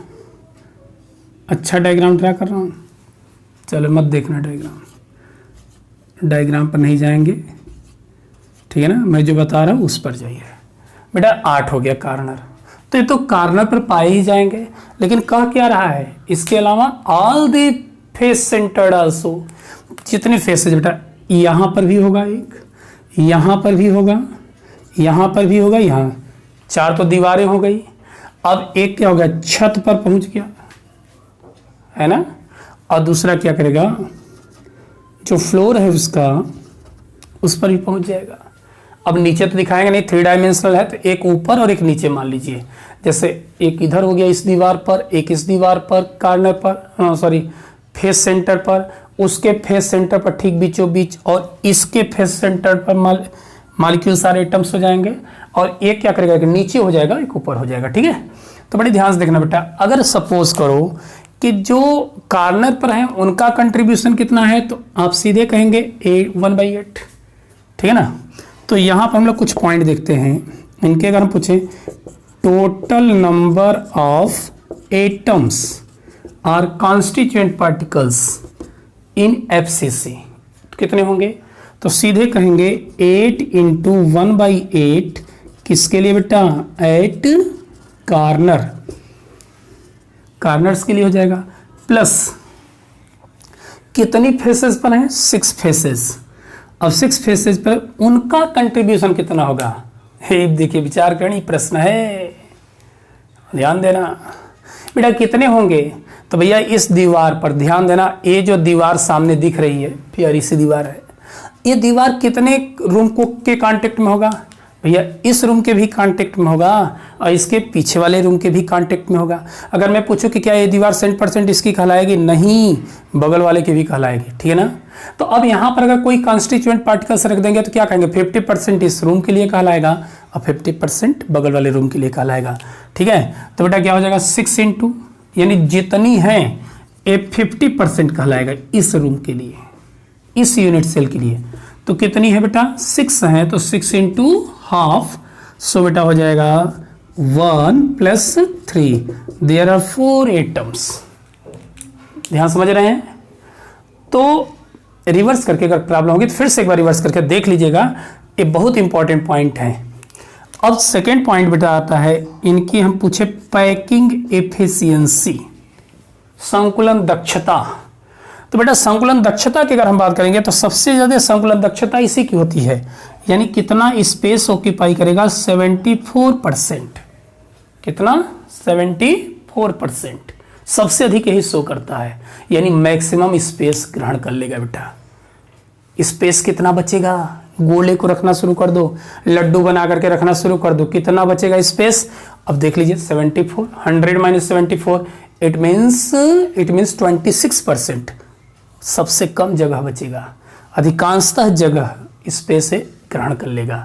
अच्छा डायग्राम ड्रा कर रहा हूँ, चलो मत देखना डायग्राम पर नहीं जाएंगे, ठीक है ना, मैं जो बता रहा हूँ उस पर जाइए। बेटा 8 हो गया कार्नर, तो ये तो कार्नर पर पाए ही जाएंगे, लेकिन कह क्या रहा है, इसके अलावा all the face centred also, जितने फेसेज बेटा यहाँ पर भी होगा, एक यहाँ पर भी होगा, यहाँ पर भी होगा, यहाँ 4 तो दीवारें हो गई। अब एक क्या हो गया, छत पर पहुंच गया, है ना। और दूसरा क्या करेगा, जो फ्लोर है उसका, उस पर भी पहुंच जाएगा। अब नीचे तो दिखाएंगे नहीं, 3 डायमेंशनल है, तो एक ऊपर और एक नीचे मान लीजिए। जैसे एक इधर हो गया इस दीवार पर, एक इस दीवार पर कॉर्नर पर, सॉरी फेस सेंटर पर, उसके फेस सेंटर पर ठीक बीचों बीच, और इसके फेस सेंटर पर मालिक्यूल सारे एटम्स हो जाएंगे। और एक क्या करेगा, एक नीचे हो जाएगा, एक ऊपर हो जाएगा। ठीक है, तो बड़ी ध्यान से देखना बेटा। अगर सपोज करो कि जो कॉर्नर पर है उनका कंट्रीब्यूशन कितना है, तो आप सीधे कहेंगे 1/8। ठीक है ना। तो यहाँ पर हम लोग कुछ पॉइंट देखते हैं इनके। अगर हम पूछें total number of atoms are constituent particles in FCC, तो कितने होंगे, तो सीधे कहेंगे 8 × 1/8 किसके लिए बेटा, एट कॉर्नर्स के लिए हो जाएगा, प्लस कितनी फेसेस पर हैं, 6 फेसेस। अब 6 फेसेस पर उनका कंट्रीब्यूशन कितना होगा, ये देखिए विचार करनी प्रश्न है, ध्यान देना बेटा। कितने होंगे, तो भैया इस दीवार पर ध्यान देना, ये जो दीवार सामने दिख रही है प्यारी सी दीवार है, ये दीवार कितने रूम को के कांटेक्ट में होगा, भैया इस रूम के भी कांटेक्ट में होगा और इसके पीछे वाले रूम के भी कांटेक्ट में होगा। अगर मैं पूछूं कि क्या ये दीवार 100% इसकी कहलाएगी, नहीं, बगल वाले की भी कहलाएगी। ठीक है ना। तो अब यहाँ पर अगर कोई कॉन्स्टिट्यूएंट पार्टिकल्स रख देंगे तो क्या कहेंगे, 50% इस रूम के लिए कहलाएगा और 50% बगल वाले रूम के लिए कहलाएगा। ठीक है, तो बेटा क्या हो जाएगा, 6 × यानी जितनी है ये 50% कहलाएगा इस रूम के लिए, इस यूनिट सेल के लिए। तो कितनी है बेटा, 6 है, तो 6 × ½ सो बेटा हो जाएगा 1 + 3, देयर आर 4 एटम्स। ध्यान समझ रहे हैं। तो रिवर्स करके अगर प्रॉब्लम होगी तो फिर से एक बार रिवर्स करके देख लीजिएगा, ये बहुत इंपॉर्टेंट पॉइंट है। अब सेकेंड पॉइंट बेटा आता है इनकी, हम पूछे पैकिंग एफिशिएंसी, संकुलन दक्षता। तो बेटा संकुलन दक्षता की अगर हम बात करेंगे तो सबसे ज़्यादा संकुलन दक्षता इसी की होती है, यानी कितना स्पेस ऑक्यूपाई करेगा, 74%। कितना, 74%, सबसे अधिक यही शो करता है, यानी मैक्सिमम स्पेस ग्रहण कर लेगा बेटा। स्पेस कितना बचेगा, गोले को रखना शुरू कर दो, लड्डू बना करके रखना शुरू कर दो, कितना बचेगा स्पेस। अब देख लीजिए 74, 100 - 74, इट मीन्स 26%, सबसे कम जगह बचेगा, अधिकांशतः जगह स्पेस से ग्रहण कर लेगा।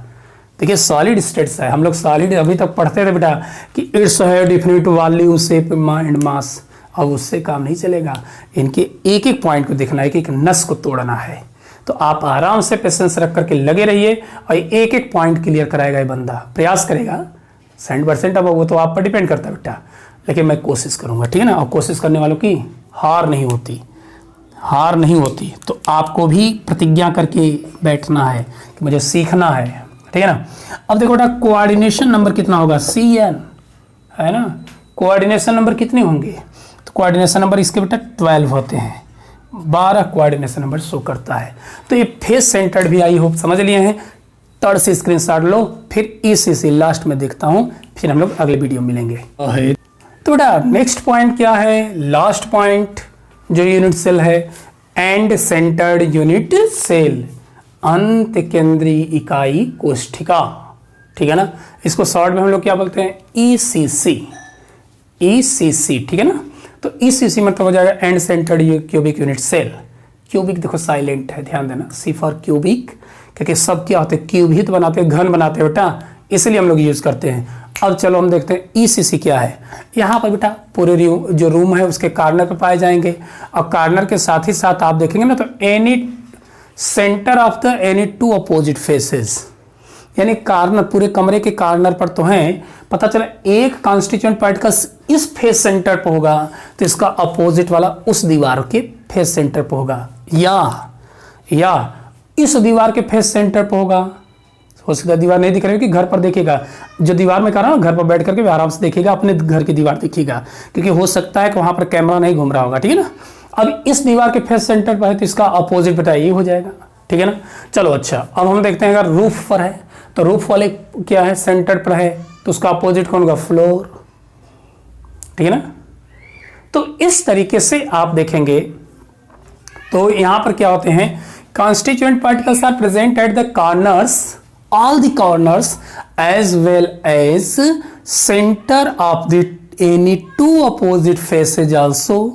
देखिए सॉलिड स्टेट्स है, हम लोग सॉलिड अभी तक पढ़ते थे बेटा कि इट्स है definite volume shape and mass, अब उससे काम नहीं चलेगा, इनके एक एक पॉइंट को देखना है, एक एक नस को तोड़ना है। तो आप आराम से पेशेंस रख करके लगे रहिए और एक एक पॉइंट क्लियर कराएगा ये बंदा, प्रयास करेगा 100%। अब वो तो आप पर डिपेंड करता है बेटा, लेकिन मैं कोशिश करूंगा। ठीक है ना। और कोशिश करने वालों की हार नहीं होती, हार नहीं होती। तो आपको भी प्रतिज्ञा करके बैठना है कि मुझे सीखना है। ठीक है ना। अब देखो बेटा कोऑर्डिनेशन नंबर कितना होगा, CN, है ना। कोऑर्डिनेशन नंबर कितने होंगे, तो कोऑर्डिनेशन नंबर इसके बेटा 12 होते हैं, 12 कोऑर्डिनेशन नंबर शो करता है। तो ये फेस सेंटर्ड भी आई होप समझ लिए हैं। तड़ से स्क्रीनशॉट लो, फिर ECC लास्ट में देखता हूं, फिर हम लोग अगले वीडियो में मिलेंगे। तो बेटा नेक्स्ट पॉइंट क्या है, लास्ट पॉइंट जो यूनिट सेल है, एंड सेंटर्ड यूनिट सेल, अंत केंद्रीय इकाई कोष्ठिका। ठीक है ना। इसको शॉर्ट में हम लोग क्या बोलते हैं, ECC, ECC। ठीक है ना। तो ECC मतलब हो जाएगा end centred cubic unit cell. Cubic देखो साइलेंट है, ध्यान देना, C फॉर क्यूबिक, क्योंकि सब क्या होते हैं, क्यूब ही तो बनाते हैं, घन बनाते हैं बेटा, इसलिए हम लोग यूज करते हैं। अब चलो हम देखते हैं ECC क्या है। यहाँ पर बेटा पूरे जो रूम है उसके कॉर्नर पर पाए जाएंगे, और कॉर्नर के साथ ही साथ आप देखेंगे ना तो any centre of the any 2 opposite faces, यानी कॉर्नर पूरे कमरे के कॉर्नर पर तो हैं, पता चला एक कॉन्स्टिट्यूएंट पार्टिकल्स इस फेस सेंटर पर होगा तो इसका अपोजिट वाला उस दीवार के फेस सेंटर पर होगा, या इस दीवार के फेस सेंटर पर होगा। हो सकता है दीवार नहीं दिख रही कि घर पर देखेगा, जो दीवार में कर रहा है ना घर पर बैठ करके भी आराम से देखेगा, अपने घर की दीवार दिखेगा, क्योंकि हो सकता है कि वहां पर कैमरा नहीं घूम रहा होगा। ठीक है ना। अब इस दीवार के फेस सेंटर पर है तो इसका अपोजिट बेटा ये हो जाएगा। ठीक है ना। चलो अच्छा, अब हम देखते हैं अगर रूफ पर है तो रूफ वाले क्या है, सेंटर पर है, तो उसका अपोजिट कौन होगा, फ्लोर, ठीक है ना। तो इस तरीके से आप देखेंगे तो यहां पर क्या होते हैं, constituent particles are present at the corners, all the corners as well as center of the any two opposite faces also,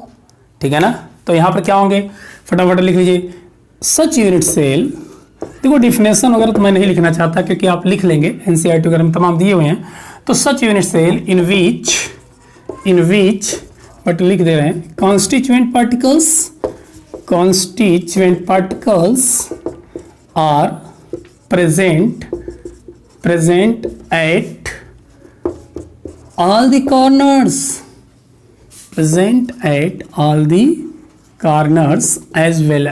ठीक है ना। तो यहां पर क्या होंगे, फटाफट लिख लीजिए, सच यूनिट सेल, देखो डिफिनेशन वगैरह तो मैं नहीं लिखना चाहता क्योंकि आप लिख लेंगे, एनसीईआरटी वगैरह में तमाम दिए हुए हैं। तो such unit cell in which but लिख दे रहे हैं, constituent particles are present at all the corners, as well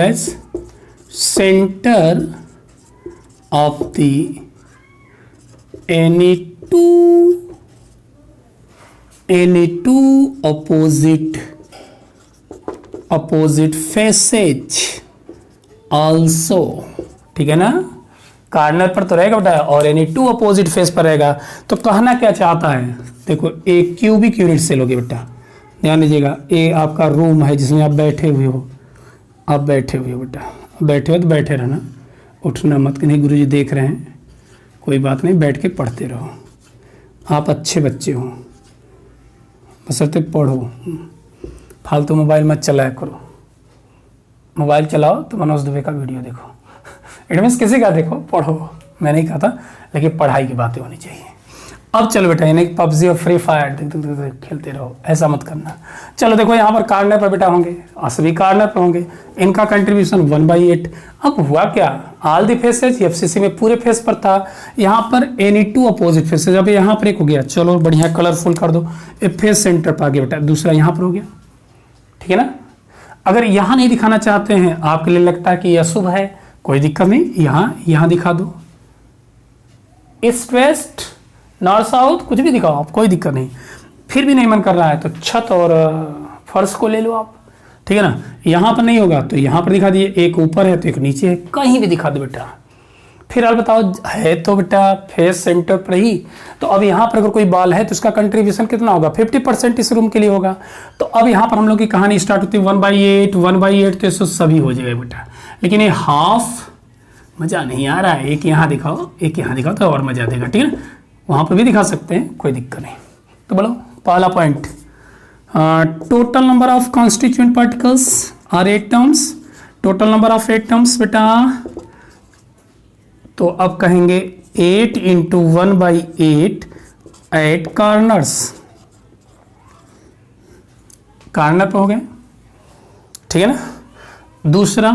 as center of the any two opposite faces also, ठीक है ना। कार्नर पर तो रहेगा बेटा और एनी टू अपोजिट फेस पर रहेगा। तो कहना क्या चाहता है, देखो ए क्यूबिक यूनिट सेल होगी बेटा, ध्यान दीजिएगा। ए आपका रूम है जिसमें आप बैठे हुए हो, बेटा, बैठे हो तो बैठे रहना, उठना मत कि नहीं गुरुजी देख रहे हैं, कोई बात नहीं, बैठ के पढ़ते रहो, आप अच्छे बच्चे हो, बशर्ते पढ़ो, फालतू मोबाइल मत चलाया करो। मोबाइल चलाओ तो मनोज दुबे का वीडियो देखो, इट मीन्स किसी का देखो, पढ़ो, मैं नहीं कहता, लेकिन पढ़ाई की बातें होनी चाहिए। अब चलो बेटा, यानी पबजी और फ्री फायर खेलते रहो, ऐसा मत करना। चलो देखो यहाँ पर कार्नर पर बेटा होंगे, सभी कार्नर पर होंगे, इनका कंट्रीब्यूशन 1/8। अब हुआ क्या, ऑल द फेसेज एफसीसी में पूरे फेस पर था, यहाँ पर एनी टू अपोजिट फेसेज, अब यहाँ पर एक हो गया, चलो बढ़िया कलरफुल कर दो, एक फेस सेंटर पर आ गया बेटा, दूसरा यहाँ पर हो गया, ठीक है ना। अगर यहाँ नहीं दिखाना चाहते हैं, आपके लिए लगता है कि यह अशुभ है, कोई दिक्कत नहीं, यहाँ दिखा दो, ईस्ट वेस्ट नॉर्थ साउथ कुछ भी दिखाओ आप, कोई दिक्कत नहीं। फिर भी नहीं मन कर रहा है तो छत और फर्श को ले लो आप, ठीक है ना। यहाँ पर नहीं होगा तो यहाँ पर दिखा दिए, एक ऊपर है तो एक नीचे है, कहीं भी दिखा दो बेटा। फिर आप बताओ, है तो बेटा फेस सेंटर पर ही, तो अब यहाँ पर अगर कोई बाल है तो उसका कंट्रीब्यूशन कितना होगा, 50% इस रूम के लिए होगा। तो अब यहाँ पर हम लोग की कहानी स्टार्ट होती है 1/8 तो ये सभी हो जाएगा बेटा, लेकिन ये हाफ मज़ा नहीं आ रहा है, एक यहाँ दिखाओ तो और मज़ा देगा, ठीक है ना। वहाँ पर भी दिखा सकते हैं, कोई दिक्कत नहीं। तो बोलो पहला point, total number of constituent particles are 8 terms, total number of 8 terms बेटा। तो अब कहेंगे 8 × 1/8 एट कार्नर्स, कार्नर पर हो गए, ठीक है ना। दूसरा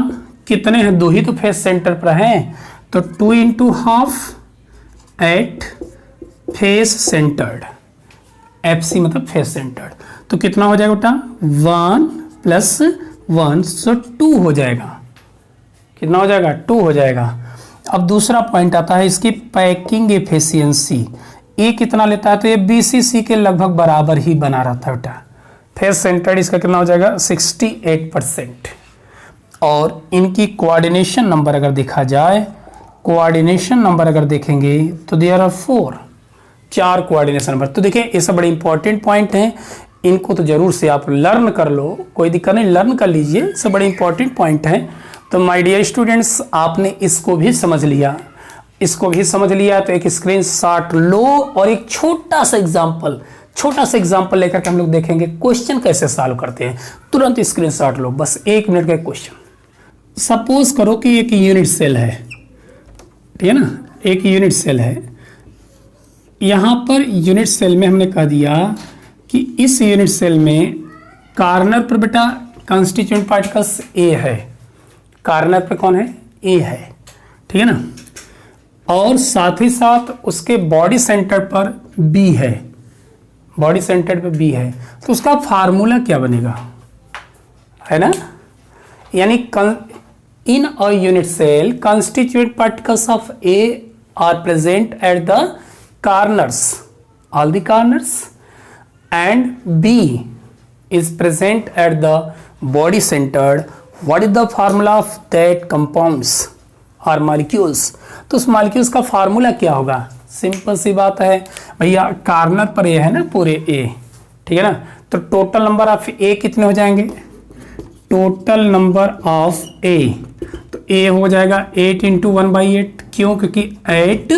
कितने हैं, दो ही तो फेस सेंटर पर हैं, तो 2 × half at face centred, FC मतलब फेस सेंटर्ड, तो कितना हो जाएगा बेटा 1 + 1 सो 2 हो जाएगा, कितना हो जाएगा 2 हो जाएगा। अब दूसरा पॉइंट आता है इसकी पैकिंग एफिशिएंसी, ये कितना लेता है, तो ये BCC के लगभग बराबर ही बना रहता है बेटा, फेस सेंटर्ड इसका कितना हो जाएगा 68%। और इनकी कोऑर्डिनेशन नंबर अगर देखा जाए, कोऑर्डिनेशन नंबर अगर देखेंगे तो देयर आर 4 कोऑर्डिनेशन नंबर। तो देखिए ये सब बड़े इंपॉर्टेंट पॉइंट हैं, इनको तो जरूर से आप लर्न कर लो, कोई दिक्कत नहीं, लर्न कर लीजिए, सब बड़े इंपॉर्टेंट पॉइंट हैं। तो माय डियर स्टूडेंट्स, आपने इसको भी समझ लिया, तो एक स्क्रीनशॉट लो और एक छोटा सा एग्जांपल लेकर के हम लोग देखेंगे क्वेश्चन कैसे सॉल्व करते हैं। तुरंत स्क्रीनशॉट लो, बस 1 मिनट का क्वेश्चन। सपोज करो कि एक यूनिट सेल है, ठीक है ना, एक यूनिट सेल है। यहाँ पर यूनिट सेल में हमने कह दिया कि इस यूनिट सेल में कार्नर पर बेटा कंस्टिट्यूएंट पार्टिकल्स A है, कार्नर पर कौन है, A है, ठीक है ना। और साथ ही साथ उसके बॉडी सेंटर पर B है, बॉडी सेंटर पर B है, तो उसका फार्मूला क्या बनेगा, है ना। यानी in a unit cell constituent particles of A are present at the corners, all the corners, and B is present at the body centered, what is the formula of that compounds or molecules? तो उस molecules का formula क्या होगा? Simple सी बात है भैया, corner पर ए है ना पूरे ए, ठीक है ना, तो टोटल नंबर ऑफ ए कितने हो जाएंगे? टोटल नंबर ऑफ ए, तो ए हो जाएगा 8 इंटू 1/8, क्यों? क्योंकि 8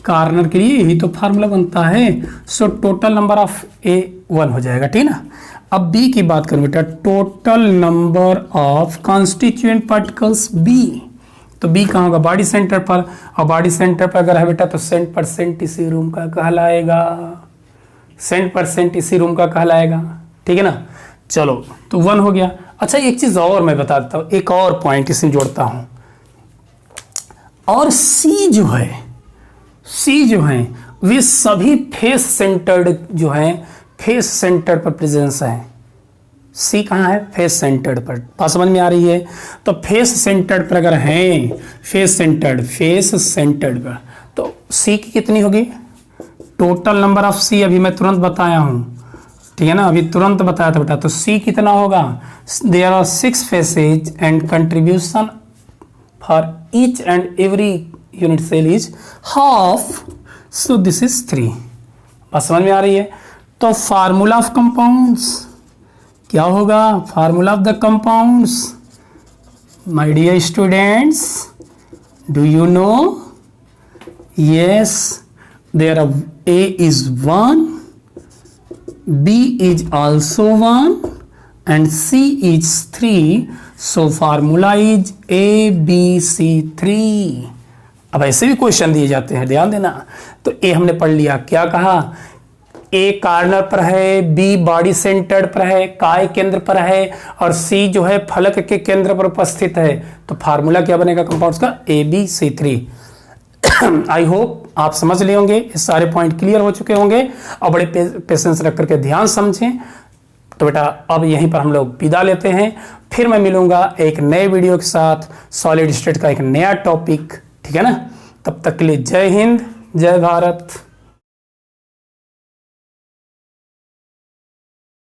कार्नर के लिए यही तो फार्मूला बनता है। सो टोटल नंबर ऑफ ए 1 हो जाएगा, ठीक है ना। अब बी की बात करूं बेटा, total number of constituent particles B, तो बी कहाँ होगा? बॉडी सेंटर पर, और बॉडी सेंटर पर अगर है बेटा तो सेंट % इसी रूम का कहलाएगा, सेंट % इसी रूम का कहलाएगा, ठीक है ना। चलो तो 1 हो गया। अच्छा एक चीज और मैं बता देता हूँ, एक और पॉइंट इसमें जोड़ता हूं, और सी जो है वे सभी फेस सेंटर्ड जो है, फेस सेंटर पर प्रेजेंस है। सी कहाँ है? फेस सेंटर्ड पर। बात समझ में आ रही है? तो फेस सेंटर्ड पर अगर हैं, फेस सेंटर्ड पर, तो सी की कितनी होगी? टोटल नंबर ऑफ सी अभी मैं तुरंत बताया हूँ, ठीक है ना, अभी तुरंत बताया था बेटा। तो सी कितना होगा? There are 6 faces and contribution for each and every unit cell is half, so this is 3। बात समझ में आ रही है? तो फार्मूला ऑफ कंपाउंड्स क्या होगा? Formula of the compounds, my dear students, do you know? Yes, there A is 1, B is also 1 and C is 3, so formula is ABC3। अब ऐसे भी क्वेश्चन दिए जाते हैं, ध्यान देना। तो A हमने पढ़ लिया, क्या कहा? A कार्नर पर है, B बॉडी सेंटर्ड पर है, काय केंद्र पर है, और C जो है फलक के केंद्र पर उपस्थित है। तो फार्मूला क्या बनेगा कंपाउंड्स का? ABC3। आई होप आप समझ लिए होंगे, ये सारे पॉइंट क्लियर हो चुके होंगे और बड़े पेशेंस रख करके ध्यान समझें। तो बेटा अब यहीं पर हम लोग विदा लेते हैं, फिर मैं मिलूंगा एक नए वीडियो के साथ, सॉलिड स्टेट का एक नया टॉपिक, ठीक है ना। तब तक के लिए जय हिंद, जय भारत।